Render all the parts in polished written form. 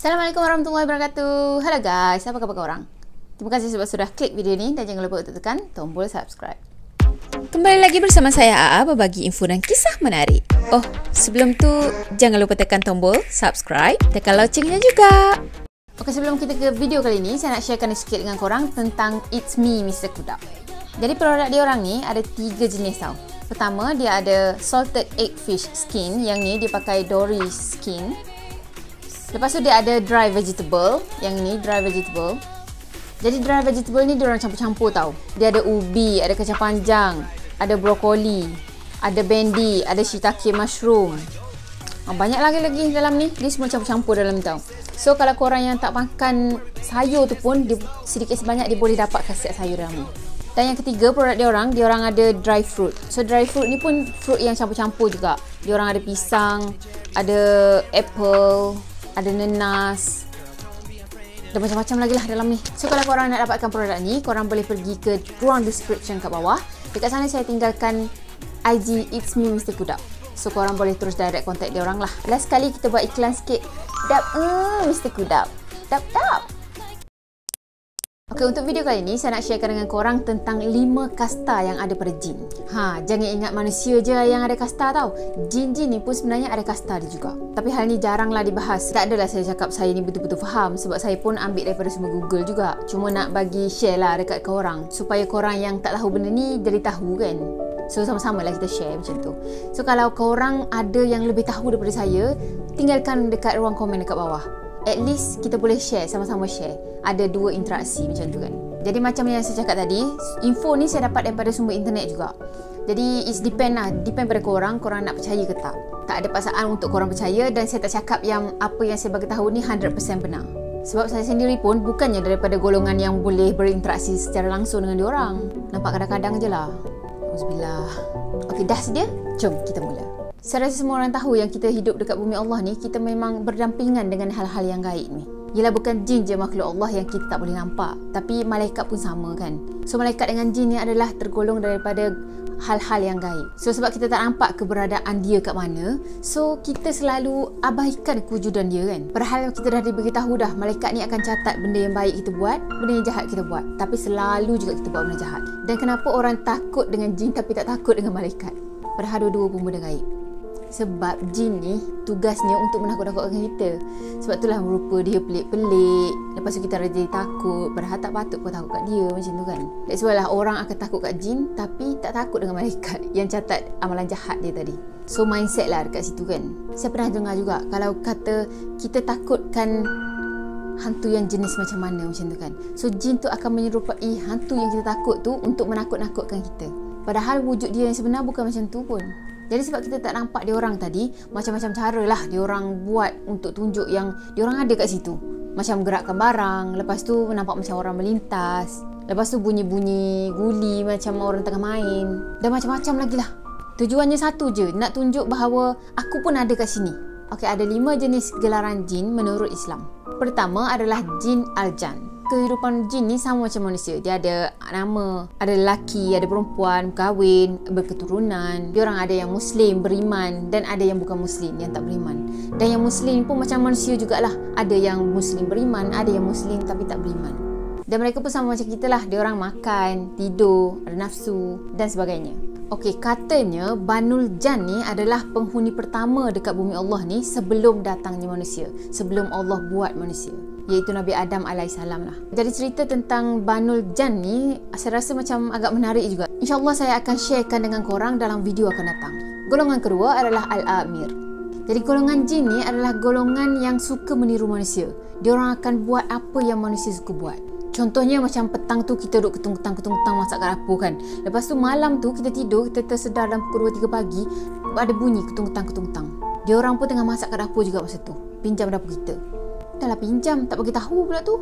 Assalamualaikum warahmatullahi wabarakatuh. Hello guys, apa khabar korang? Terima kasih sebab sudah klik video ni dan jangan lupa untuk tekan tombol subscribe. Kembali lagi bersama saya AA berbagi info dan kisah menarik. Oh, sebelum tu jangan lupa tekan tombol subscribe, tekan loncengnya juga. Okey, sebelum kita ke video kali ni, saya nak sharekan sikit dengan korang tentang It's Me Mr. Kudap. Jadi produk dia orang ni ada 3 jenis tau. Pertama, dia ada salted egg fish skin, yang ni dia pakai dory skin. Lepas tu dia ada dry vegetable, yang ni dry vegetable. Jadi dry vegetable ni dia orang campur-campur tau. Dia ada ubi, ada kacang panjang, ada brokoli, ada bendi, ada shiitake mushroom. Banyak lagi dalam ni. Dia semua campur-campur dalam tau. So kalau korang yang tak makan sayur tu pun, dia, sedikit sebanyak dia boleh dapat khasiat sayur dalam ni. Dan yang ketiga, produk dia orang ada dry fruit. So dry fruit ni pun fruit yang campur-campur juga. Dia orang ada pisang, ada apple, ada nenas, dan macam-macam lagi lah dalam ni. So kalau korang nak dapatkan produk ni, korang boleh pergi ke ruang description kat bawah. Dekat sana saya tinggalkan IG It's Me Mr. Kudap. So korang boleh terus direct contact dia orang lah. Last kali kita buat iklan sikit. Dap Mr. Kudap. Dap. Okay, untuk video kali ni saya nak sharekan dengan korang tentang 5 kasta yang ada pada jin. Jangan ingat manusia je yang ada kasta tau. Jin-jin ni pun sebenarnya ada kasta dia juga. Tapi hal ni jaranglah dibahas. Tak adalah saya cakap saya ni betul-betul faham, sebab saya pun ambil daripada sumber Google juga. Cuma nak bagi share lah dekat korang, supaya korang yang tak tahu benda ni jadi tahu kan. So sama-sama lah kita share macam tu. So kalau korang ada yang lebih tahu daripada saya, tinggalkan dekat ruang komen dekat bawah. At least kita boleh share, sama-sama share. Ada 2 interaksi macam tu kan. Jadi macam yang saya cakap tadi, info ni saya dapat daripada sumber internet juga. Jadi it's depend pada korang nak percaya ke tak. Tak ada paksaan untuk korang percaya, dan saya tak cakap yang apa yang saya bagi tahu ni 100% benar. Sebab saya sendiri pun bukannya daripada golongan yang boleh berinteraksi secara langsung dengan diorang. Nampak kadang-kadang je lah. Auzubillah. Okey, dah sedia? Jom kita mula. Saya rasa semua orang tahu yang kita hidup dekat bumi Allah ni, kita memang berdampingan dengan hal-hal yang gaib ni. Yelah, bukan jin je makhluk Allah yang kita tak boleh nampak, tapi malaikat pun sama kan. So malaikat dengan jin ni adalah tergolong daripada hal-hal yang gaib. So sebab kita tak nampak keberadaan dia kat mana, so kita selalu abaikan kewujudan dia kan. Padahal kita dah diberitahu dah, malaikat ni akan catat benda yang baik kita buat, benda yang jahat kita buat. Tapi selalu juga kita buat benda jahat. Dan kenapa orang takut dengan jin tapi tak takut dengan malaikat? Padahal dua-dua pun benda gaib. Sebab jin ni tugasnya untuk menakut-nakutkan kita. Sebab itulah rupa dia pelik-pelik. Lepas tu kita jadi takut, padahal tak patut pun takut kat dia macam tu kan. That's why lah orang akan takut kat jin tapi tak takut dengan malaikat yang catat amalan jahat dia tadi. So mindset lah dekat situ kan. Saya pernah dengar juga, kalau kata kita takutkan hantu yang jenis macam mana macam tu kan, so jin tu akan menyerupai hantu yang kita takut tu untuk menakut-nakutkan kita. Padahal wujud dia yang sebenar bukan macam tu pun. Jadi sebab kita tak nampak dia orang tadi, macam-macam cara lah dia orang buat untuk tunjuk yang dia orang ada kat situ. Macam gerakkan barang, lepas tu nampak macam orang melintas, lepas tu bunyi-bunyi guli macam orang tengah main, dan macam-macam lagi lah. Tujuannya satu je, nak tunjuk bahawa aku pun ada kat sini. Okey, ada 5 jenis gelaran jin menurut Islam. Pertama adalah jin al-jan. Kehidupan jin ni sama macam manusia. Dia ada nama, ada lelaki, ada perempuan, kahwin, berketurunan. Diorang ada yang Muslim, beriman, dan ada yang bukan Muslim, yang tak beriman. Dan yang Muslim pun macam manusia jugalah. Ada yang Muslim beriman, ada yang Muslim tapi tak beriman. Dan mereka pun sama macam kita lah. Diorang makan, tidur, ada nafsu dan sebagainya. Okey, katanya Banul Jan ni adalah penghuni pertama dekat bumi Allah ni sebelum datangnya manusia, sebelum Allah buat manusia, iaitu Nabi Adam AS lah. Jadi cerita tentang Banul Jan ni saya rasa macam agak menarik juga. InsyaAllah saya akan sharekan dengan korang dalam video akan datang. Golongan kedua adalah Al-Amir. Jadi golongan jin ni adalah golongan yang suka meniru manusia. Diorang akan buat apa yang manusia suka buat. Contohnya macam petang tu kita duduk ketungtang masak kat dapur kan. Lepas tu malam tu kita tidur, kita tersedar dalam pukul 2-3 pagi ada bunyi ketungtang. Diorang pun tengah masak kat dapur juga masa tu. Pinjam dapur kita. Dah lah pinjam, tak bagi tahu pula tu.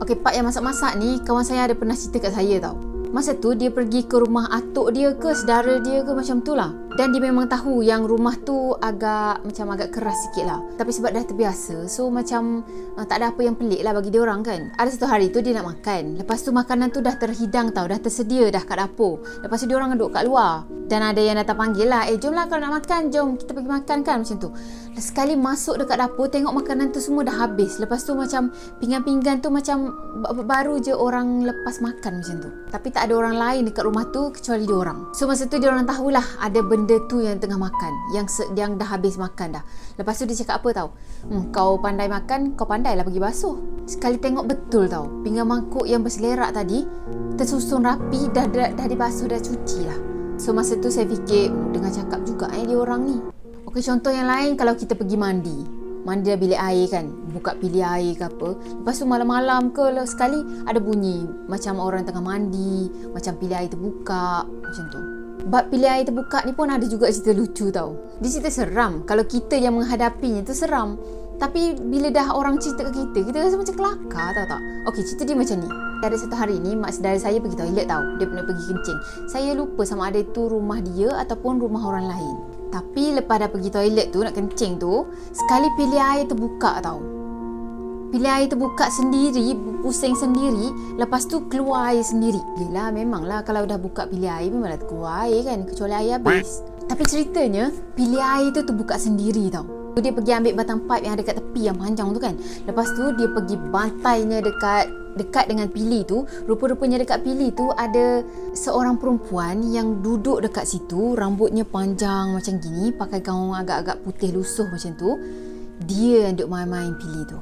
Okey, pak yang masak-masak ni kawan saya ada pernah cerita kat saya tau. Masa tu dia pergi ke rumah atuk dia ke saudara dia ke macam tu lah. Dan dia memang tahu yang rumah tu agak keras sikit lah. Tapi sebab dah terbiasa, so macam tak ada apa yang pelik lah bagi dia orang kan. Ada satu hari tu dia nak makan. Lepas tu makanan tu dah terhidang tau, dah tersedia dah kat dapur. Lepas tu dia orang duduk kat luar. Dan ada yang datang panggil lah, jom lah kalau nak makan, jom kita pergi makan kan, macam tu. Sekali masuk dekat dapur, tengok makanan tu semua dah habis. Lepas tu macam pinggan-pinggan tu macam baru je orang lepas makan macam tu. Tapi tak ada orang lain dekat rumah tu kecuali dia orang. So masa tu dia orang tahulah ada benda tu yang tengah makan, yang dah habis makan dah. Lepas tu dia cakap apa tau, kau pandai makan, kau pandailah pergi basuh. Sekali tengok betul tau, pinggan mangkuk yang berselerak tadi tersusun rapi, dah dibasuh, dah cuci lah. So masa tu saya fikir, dengar cakap juga dia orang ni. Okey, contoh yang lain, kalau kita pergi mandi dah bilik air kan, buka bilik air ke apa, lepas tu malam-malam ke sekali ada bunyi macam orang tengah mandi, macam bilik air terbuka macam tu. Bab bilik air terbuka ni pun ada juga cerita lucu tau. Dia cerita seram, kalau kita yang menghadapinya tu seram. Tapi bila dah orang cerita ke kita rasa macam kelakar, tahu tak? Okey, cerita dia macam ni. Ada satu hari ni mak saudara saya pergi toilet tau. Dia pernah pergi kencing. Saya lupa sama ada itu rumah dia ataupun rumah orang lain. Tapi lepas dah pergi toilet tu, nak kencing tu, sekali bilik air terbuka tau. Bilik air terbuka sendiri, pusing sendiri, lepas tu keluar air sendiri. Yelah, memanglah kalau dah buka bilik air memanglah keluar air kan, kecuali air habis. Tapi ceritanya, bilik air tu terbuka sendiri tau. Dia pergi ambil batang pipe yang ada kat tepi yang panjang tu kan. Lepas tu dia pergi bantainya dekat dengan pili tu. Rupa-rupanya dekat pili tu ada seorang perempuan yang duduk dekat situ, rambutnya panjang macam gini, pakai gaun agak-agak putih lusuh macam tu. Dia yang duduk main-main pili tu.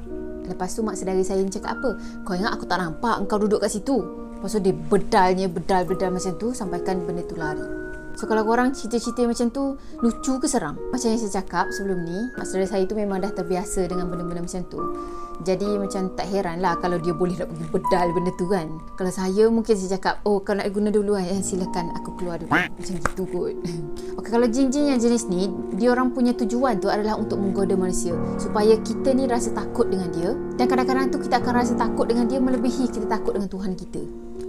Lepas tu mak saudara saya ni cakap apa? Kau ingat aku tak nampak engkau duduk kat situ? Lepas tu dia bedal macam tu sampaikan benda tu lari. So kalau korang cerita-cerita macam tu, lucu ke seram? Macam yang saya cakap sebelum ni, mak saudara saya tu memang dah terbiasa dengan benda-benda macam tu. Jadi macam tak heran lah kalau dia boleh nak pergi bedal benda tu kan. Kalau saya mungkin saya cakap, kalau nak guna dulu kan, silakan aku keluar dulu. Macam gitu kot. Okay, kalau jin-jin yang jenis ni, dia orang punya tujuan tu adalah untuk menggoda manusia, supaya kita ni rasa takut dengan dia. Dan kadang-kadang tu kita akan rasa takut dengan dia melebihi kita takut dengan Tuhan kita.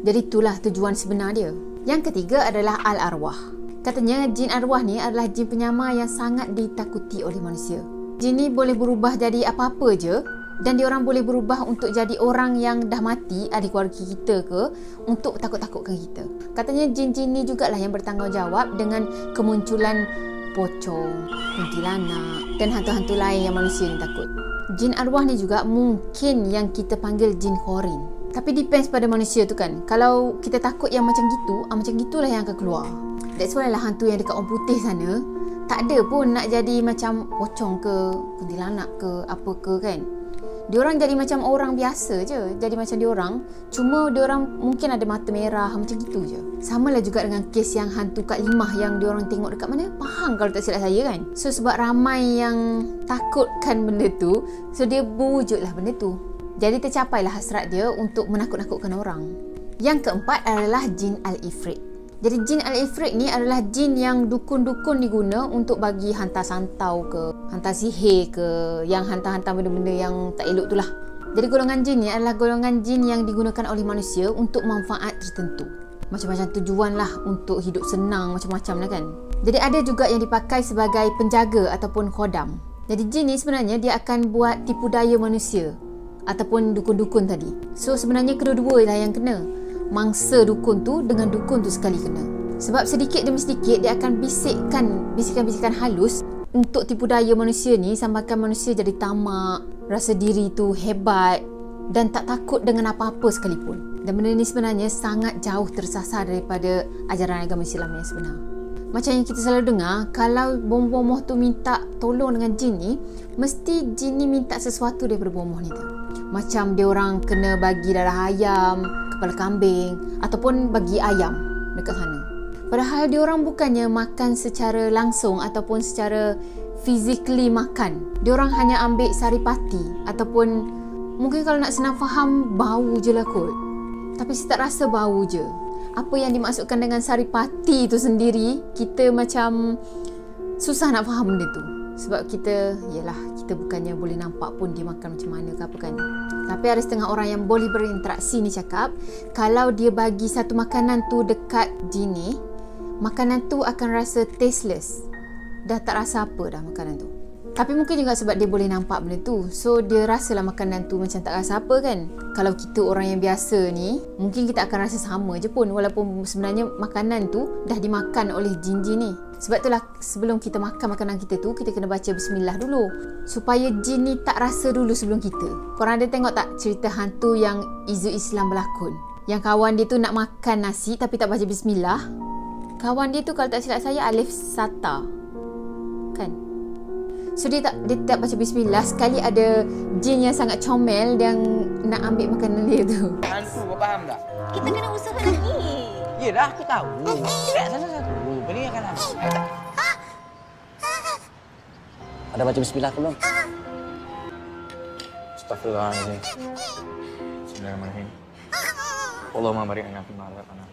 Jadi itulah tujuan sebenar dia. Yang ketiga adalah al-arwah. Katanya jin arwah ni adalah jin penyamar yang sangat ditakuti oleh manusia. Jin ni boleh berubah jadi apa-apa je, dan diorang boleh berubah untuk jadi orang yang dah mati, ahli keluarga kita ke, untuk takut-takutkan kita. Katanya jin-jin ni jugalah yang bertanggungjawab dengan kemunculan pocong, kuntilanak dan hantu-hantu lain yang manusia ni takut. Jin arwah ni juga mungkin yang kita panggil jin khorin. Tapi depends pada manusia tu kan. Kalau kita takut yang macam gitu, macam gitulah yang akan keluar. That's why lah hantu yang dekat orang putih sana tak ada pun nak jadi macam pocong ke, kuntilanak ke, apa ke kan. Diorang jadi macam orang biasa je. Jadi macam diorang, cuma diorang mungkin ada mata merah macam gitu je. Sama lah juga dengan kes yang hantu Kak Limah yang diorang tengok dekat mana, Pahang kalau tak silap saya kan. So sebab ramai yang takutkan benda tu, so dia berwujudlah benda tu. Jadi tercapailah hasrat dia untuk menakut-nakutkan orang. Yang keempat adalah jin al-ifrit. Jadi jin al-ifrit ni adalah jin yang dukun-dukun diguna untuk bagi hantar santau ke, hantar sihir ke, yang hantar-hantar benda-benda yang tak elok tu lah. Jadi golongan jin ni adalah golongan jin yang digunakan oleh manusia untuk manfaat tertentu. Macam-macam tujuan lah, untuk hidup senang, macam-macam lah kan. Jadi ada juga yang dipakai sebagai penjaga ataupun khodam. Jadi jin ni sebenarnya dia akan buat tipu daya manusia ataupun dukun-dukun tadi. So sebenarnya kedua-dua lah yang kena. Mangsa dukun tu dengan dukun tu sekali kena. Sebab sedikit demi sedikit dia akan bisikkan bisikan-bisikan halus untuk tipu daya manusia ni, sampaikan manusia jadi tamak, rasa diri tu hebat dan tak takut dengan apa-apa sekalipun. Dan benda ni sebenarnya sangat jauh tersasar daripada ajaran agama Islam yang sebenar. Macam yang kita selalu dengar, kalau bomoh tu minta tolong dengan jin ni, mesti jin ni minta sesuatu daripada bomoh ni tu. Macam dia orang kena bagi darah ayam, kepala kambing ataupun bagi ayam dekat sana. Padahal dia orang bukannya makan secara langsung ataupun secara physically makan. Dia orang hanya ambil saripati ataupun mungkin kalau nak senang faham, bau je lah kot. Tapi saya tak rasa bau je. Apa yang dimaksudkan dengan saripati tu sendiri, kita macam susah nak faham benda tu. Sebab kita bukannya boleh nampak pun dia makan macam mana ke apa kan. Tapi ada setengah orang yang boleh berinteraksi ni cakap, kalau dia bagi satu makanan tu dekat jin ni, makanan tu akan rasa tasteless. Dah tak rasa apa dah makanan tu. Tapi mungkin juga sebab dia boleh nampak benda tu, so dia rasalah makanan tu macam tak rasa apa kan. Kalau kita orang yang biasa ni, mungkin kita akan rasa sama je pun, walaupun sebenarnya makanan tu dah dimakan oleh jin-jin ni. Sebab itulah sebelum kita makan makanan kita tu, kita kena baca bismillah dulu, supaya jin ni tak rasa dulu sebelum kita. Korang ada tengok tak cerita hantu yang Izu Islam berlakon? Yang kawan dia tu nak makan nasi tapi tak baca bismillah. Kawan dia tu kalau tak silap saya Alif Sata kan? So dia tak baca bismillah. Sekali ada jin yang sangat comel yang nak ambil makanan dia tu. Hantu, kau faham tak? Kita kena usaha lagi. Yelah, aku tahu. Tidak salah satu. Peninggalkan aku. Ada baca bismillah ke belum? Astagfirullahaladzim. Bismillahirrahmanirrahim. Allahumma barik lana fi ma razaqtana.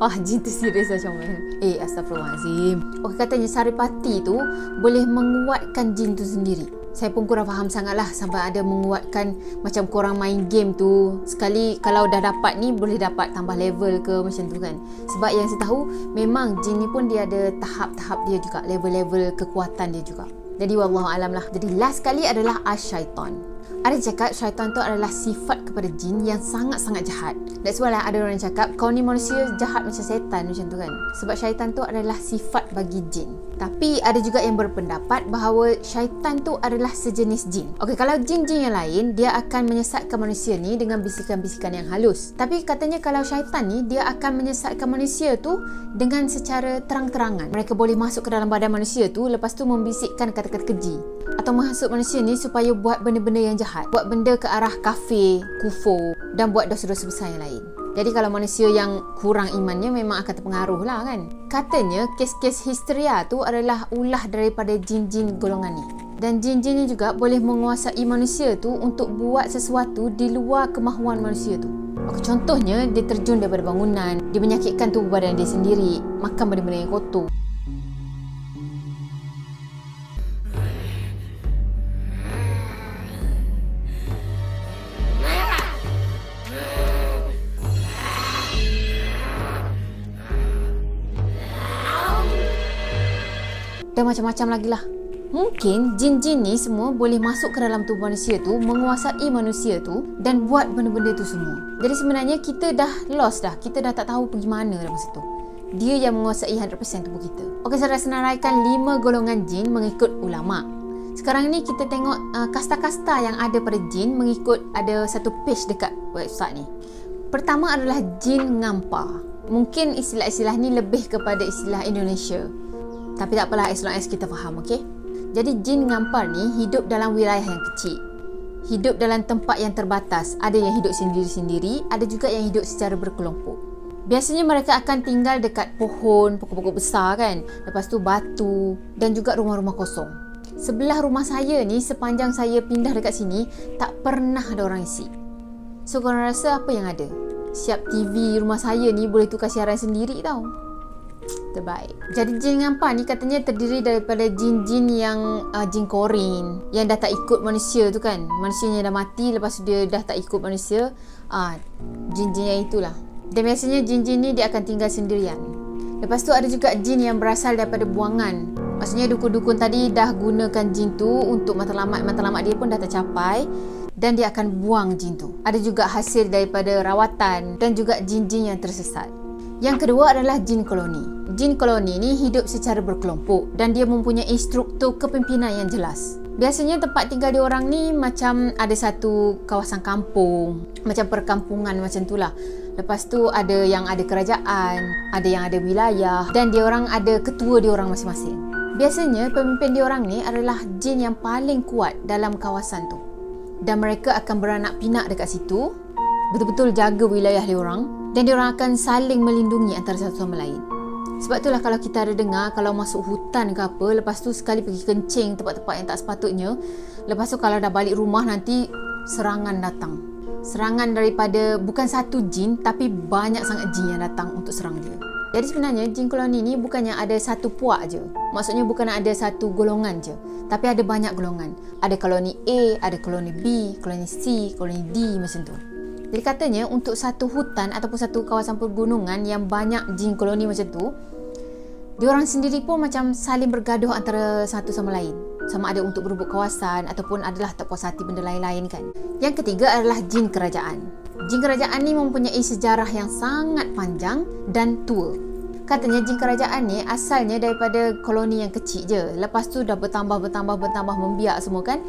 Wah, jin tu serius lah comel. Astagfirullahaladzim. Okey, katanya saripati tu boleh menguatkan jin tu sendiri. Saya pun kurang faham sangat lah sampai ada menguatkan macam korang main game tu. Sekali kalau dah dapat ni, boleh dapat tambah level ke macam tu kan. Sebab yang saya tahu, memang jin ni pun dia ada tahap-tahap dia juga. Level-level kekuatan dia juga. Jadi wallahualam lah. Jadi last kali adalah asyaitan. Ada cakap syaitan tu adalah sifat kepada jin yang sangat-sangat jahat. That's why lah ada orang cakap kau ni manusia jahat macam setan macam tu kan. Sebab syaitan tu adalah sifat bagi jin. Tapi ada juga yang berpendapat bahawa syaitan tu adalah sejenis jin. Okey, kalau jin-jin yang lain dia akan menyesatkan manusia ni dengan bisikan-bisikan yang halus. Tapi katanya kalau syaitan ni dia akan menyesatkan manusia tu dengan secara terang-terangan. Mereka boleh masuk ke dalam badan manusia tu, lepas tu membisikkan kata-kata keji. Atau menghasut manusia ni supaya buat benda-benda yang jahat. Buat benda ke arah kafir, kufur dan buat dosa-dosa besar yang lain. Jadi kalau manusia yang kurang imannya memang akan terpengaruh lah kan. Katanya kes-kes histeria tu adalah ulah daripada jin-jin golongan ni. Dan jin-jin ni juga boleh menguasai manusia tu untuk buat sesuatu di luar kemahuan manusia tu. Contohnya dia terjun daripada bangunan, dia menyakitkan tubuh badan dia sendiri, makan benda-benda yang kotor. Dan macam-macam lagi lah. Mungkin jin-jin ni semua boleh masuk ke dalam tubuh manusia tu, menguasai manusia tu dan buat benda-benda tu semua. Jadi sebenarnya kita dah lost dah. Kita dah tak tahu pergi mana dah masa tu. Dia yang menguasai 100% tubuh kita. Okey, saya dah senaraikan 5 golongan jin mengikut ulama'. Sekarang ni kita tengok kasta-kasta yang ada pada jin mengikut ada satu page dekat website ni. Pertama adalah jin ngampar. Mungkin istilah-istilah ni lebih kepada istilah Indonesia. Tapi tak apalah, as long as kita faham, okey? Jadi jin ngampar ni hidup dalam wilayah yang kecil. Hidup dalam tempat yang terbatas. Ada yang hidup sendiri-sendiri, ada juga yang hidup secara berkelompok. Biasanya mereka akan tinggal dekat pohon, pokok-pokok besar kan. Lepas tu batu dan juga rumah-rumah kosong. Sebelah rumah saya ni, sepanjang saya pindah dekat sini, tak pernah ada orang isi. So korang rasa apa yang ada? Siap TV rumah saya ni boleh tukar siaran sendiri tau. Terbaik. Jadi jin ngampar ni katanya terdiri daripada jin-jin yang jin korin yang dah tak ikut manusia tu kan. Manusianya dah mati, lepas tu dia dah tak ikut manusia. Jin-jin yang itulah. Dan biasanya jin-jin ni dia akan tinggal sendirian. Lepas tu ada juga jin yang berasal daripada buangan. Maksudnya dukun-dukun tadi dah gunakan jin tu untuk matlamat dia pun dah tercapai dan dia akan buang jin tu. Ada juga hasil daripada rawatan dan juga jin-jin yang tersesat. Yang kedua adalah jin koloni. Jin koloni ni hidup secara berkelompok dan dia mempunyai struktur kepimpinan yang jelas. Biasanya tempat tinggal dia orang ni macam ada satu kawasan kampung, macam perkampungan macam tu lah. Lepas tu ada yang ada kerajaan, ada yang ada wilayah dan dia orang ada ketua dia orang masing-masing. Biasanya pemimpin dia orang ni adalah jin yang paling kuat dalam kawasan tu. Dan mereka akan beranak pinak dekat situ, betul-betul jaga wilayah dia orang. Dan diorang akan saling melindungi antara satu sama lain. Sebab itulah kalau kita ada dengar, kalau masuk hutan ke apa, lepas tu sekali pergi kencing tempat-tempat yang tak sepatutnya, lepas tu kalau dah balik rumah nanti serangan datang. Serangan daripada bukan satu jin, tapi banyak sangat jin yang datang untuk serang dia. Jadi sebenarnya jin koloni ni bukannya ada satu puak je. Maksudnya bukan ada satu golongan je, tapi ada banyak golongan. Ada koloni A, ada koloni B, koloni C, koloni D macam tu. Jadi katanya untuk satu hutan ataupun satu kawasan pergunungan yang banyak jin koloni macam tu, diorang sendiri pun macam saling bergaduh antara satu sama lain. Sama ada untuk berebut kawasan ataupun adalah tak puas hati benda lain-lain kan. Yang ketiga adalah jin kerajaan. Jin kerajaan ni mempunyai sejarah yang sangat panjang dan tua. Katanya jin kerajaan ni asalnya daripada koloni yang kecil je. Lepas tu dah bertambah membiak semua kan.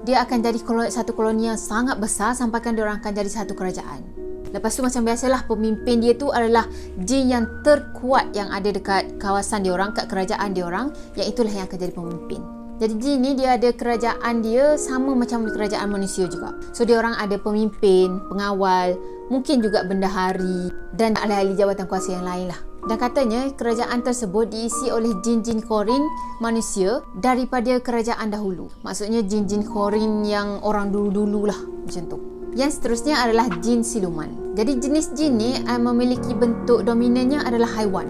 Dia akan jadi satu koloni yang sangat besar sampaikan diorang akan jadi satu kerajaan. Lepas tu macam biasalah pemimpin dia tu adalah jin yang terkuat yang ada dekat kawasan diorang, kat kerajaan diorang, yang itulah yang akan jadi pemimpin. Jadi jin ni dia ada kerajaan dia sama macam kerajaan manusia juga. So diorang ada pemimpin, pengawal, mungkin juga bendahari dan ahli-ahli jawatan kuasa yang lain lah. Dan katanya kerajaan tersebut diisi oleh jin-jin korin manusia daripada kerajaan dahulu. Maksudnya jin-jin korin yang orang dulu-dulu lah macam tu. Yang seterusnya adalah jin siluman. Jadi jenis jin ni memiliki bentuk dominannya adalah haiwan.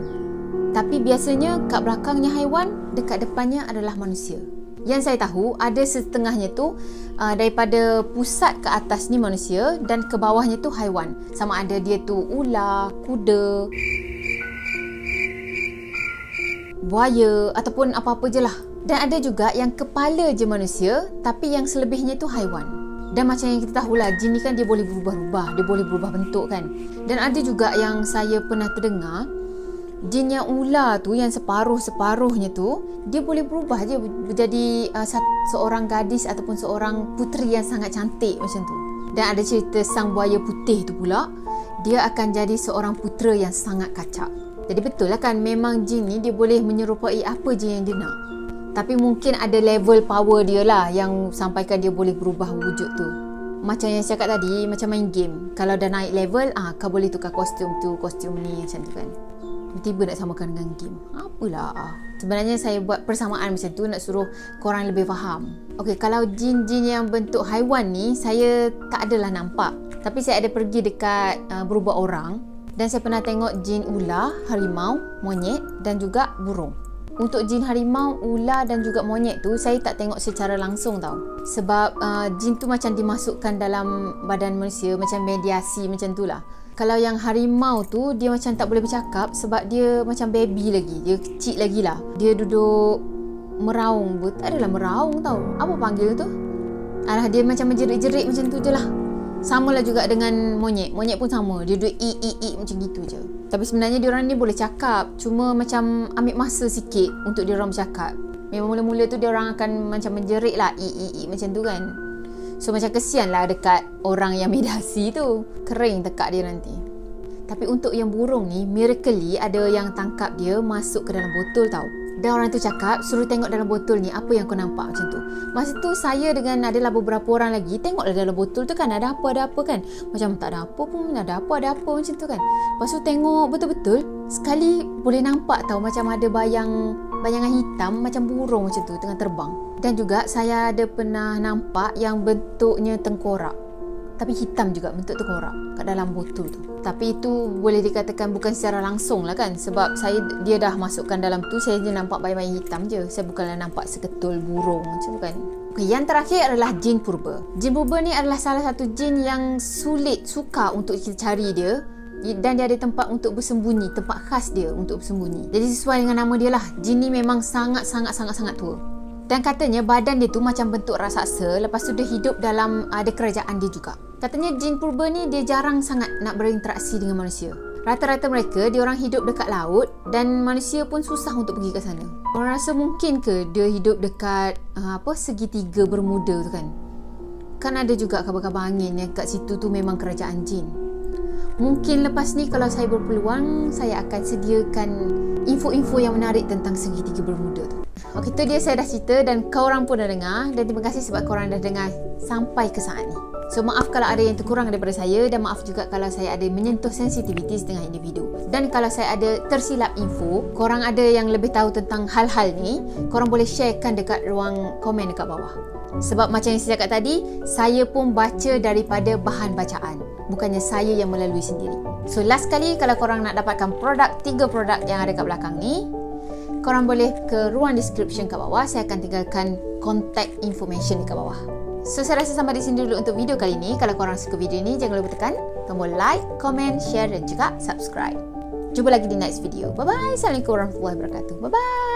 Tapi biasanya kat belakangnya haiwan, dekat depannya adalah manusia. Yang saya tahu ada setengahnya tu daripada pusat ke atas ni manusia dan ke bawahnya tu haiwan. Sama ada dia tu ular, kuda, buaya ataupun apa-apa je lah. Dan ada juga yang kepala je manusia tapi yang selebihnya tu haiwan. Dan macam yang kita tahulah, jin ni kan dia boleh berubah-ubah, dia boleh berubah bentuk kan. Dan ada juga yang saya pernah terdengar, jin yang ular tu, yang separuh-separuhnya tu, dia boleh berubah je menjadi seorang gadis ataupun seorang puteri yang sangat cantik macam tu. Dan ada cerita sang buaya putih tu pula, dia akan jadi seorang putera yang sangat kacak. Jadi betul lah kan, memang jin ni dia boleh menyerupai apa je yang dia nak. Tapi mungkin ada level power dia lah yang sampaikan dia boleh berubah wujud tu. Macam yang saya cakap tadi, macam main game. Kalau dah naik level, kau boleh tukar kostum tu, kostum ni macam tu kan. Tiba-tiba nak samakan dengan game. Apalah. Sebenarnya saya buat persamaan macam tu nak suruh korang lebih faham. Okey, kalau jin-jin yang bentuk haiwan ni, saya tak adalah nampak. Tapi saya ada pergi dekat berubah orang. Dan saya pernah tengok jin ular, harimau, monyet dan juga burung. Untuk jin harimau, ular dan juga monyet tu saya tak tengok secara langsung tau. Sebab jin tu macam dimasukkan dalam badan manusia, macam mediasi macam tu lah. Kalau yang harimau tu dia macam tak boleh bercakap sebab dia macam baby lagi, dia kecil lagi lah. Dia duduk meraung, tak adalah meraung tau. Apa panggil tu? Alah, dia macam menjerit-jerit macam tu je lah. Sama lah juga dengan monyet. Monyet pun sama. Dia duduk i macam gitu je. Tapi sebenarnya diorang ni boleh cakap. Cuma macam ambil masa sikit untuk diorang bercakap. Memang mula-mula tu diorang akan macam menjerit lah i macam tu kan. So macam kesian lah dekat orang yang mediasi tu. Kering tekak dia nanti. Tapi untuk yang burung ni, miraculously ada yang tangkap dia masuk ke dalam botol tau. Dan orang tu cakap, suruh tengok dalam botol ni apa yang kau nampak macam tu. Masa tu saya dengan adalah beberapa orang lagi tengoklah dalam botol tu kan ada apa kan. Macam tak ada apa pun, ada apa macam tu kan. Lepas tu tengok betul-betul, sekali boleh nampak tau macam ada bayangan hitam macam burung macam tu tengah terbang. Dan juga saya ada pernah nampak yang bentuknya tengkorak. Tapi hitam juga bentuk tengkorak kat dalam botol tu. Tapi itu boleh dikatakan bukan secara langsung lah kan. Sebab dia dah masukkan dalam tu, saya je nampak bayang-bayang hitam je. Saya bukanlah nampak seketul burung macam tu kan. Okay, yang terakhir adalah jin purba. Jin purba ni adalah salah satu jin yang sukar untuk kita cari dia. Dan dia ada tempat untuk bersembunyi, tempat khas dia untuk bersembunyi. Jadi sesuai dengan nama dia lah, jin ni memang sangat tua. Dan katanya badan dia tu macam bentuk raksasa. Lepas tu dia hidup dalam ada kerajaan dia juga. Katanya jin purba ni dia jarang sangat nak berinteraksi dengan manusia. Rata-rata mereka dia orang hidup dekat laut dan manusia pun susah untuk pergi ke sana. Orang rasa mungkin ke dia hidup dekat segitiga Bermuda tu kan. Kan ada juga kabar-kabar angin yang kat situ tu memang kerajaan jin. Mungkin lepas ni kalau saya berpeluang, saya akan sediakan info-info yang menarik tentang segitiga Bermuda tu. Okey, tu dia saya dah cerita dan korang pun dah dengar. Dan terima kasih sebab korang dah dengar sampai ke saat ni. So maaf kalau ada yang terkurang daripada saya. Dan maaf juga kalau saya ada menyentuh sensitiviti setengah individu. Dan kalau saya ada tersilap info, korang ada yang lebih tahu tentang hal-hal ni, korang boleh sharekan dekat ruang komen dekat bawah. Sebab macam yang saya cakap tadi, saya pun baca daripada bahan bacaan, bukannya saya yang melalui sendiri. So last kali, kalau korang nak dapatkan 3 produk yang ada kat belakang ni, korang boleh ke ruang description kat bawah. Saya akan tinggalkan contact information dekat bawah. So saya rasa sampai di sini dulu untuk video kali ni. Kalau korang suka video ni, jangan lupa tekan kamu like, komen, share dan juga subscribe. Jumpa lagi di next video. Bye-bye. Assalamualaikum warahmatullahi wabarakatuh. Bye-bye.